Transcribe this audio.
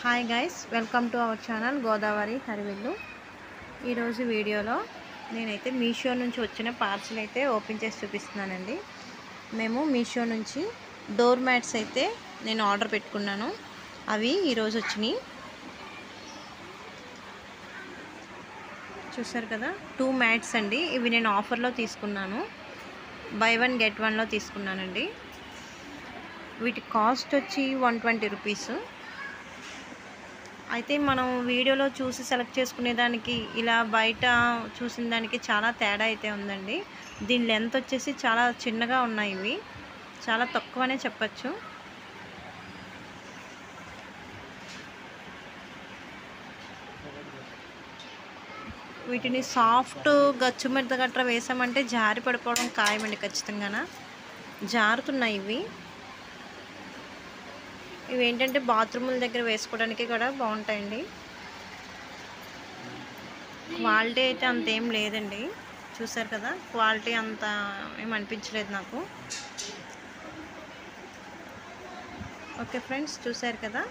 Hi guys, welcome to our channel Godavari హరివిల్లు. ఈరోజు వీడియోలో నేనైతే మీషో నుంచి వచ్చిన పార్సల్ అయితే ఓపెన్ చేసి చూపిస్తున్నానండి. మేము మీషో నుంచి డోర్ మ్యాట్స్ అయితే నేను ఆర్డర్ పెట్టుకున్నాను. అవి ఈరోజు వచ్చినాయి. చూసారు కదా, 2 మ్యాట్స్ అండి. ఇవి నేను ఆఫర్లో తీసుకున్నాను. బై 1 గెట్ 1లో తీసుకున్నానండి. వీటి కాస్ట్ వచ్చి 120 రూపీస్. అయితే మనం వీడియోలో చూసి సెలెక్ట్ చేసుకునే దానికి ఇలా బయట చూసిన దానికి చాలా తేడా అయితే ఉందండి. దీని లెంత్ వచ్చేసి చాలా చిన్నగా ఉన్నాయి. ఇవి చాలా తక్కువనే చెప్పచ్చు. వీటిని సాఫ్ట్ గచ్చుమెత్త గట్రా వేసామంటే జారి పడిపోవడం ఖాయమండి. ఖచ్చితంగా జారుతున్నాయి ఇవి. ఇవి ఏంటంటే బాత్రూముల దగ్గర వేసుకోవడానికి కూడా బాగుంటాయండి. క్వాలిటీ అయితే అంతేం లేదండి. చూసారు కదా, క్వాలిటీ అంత ఏం అనిపించలేదు నాకు. ఓకే ఫ్రెండ్స్, చూసారు కదా.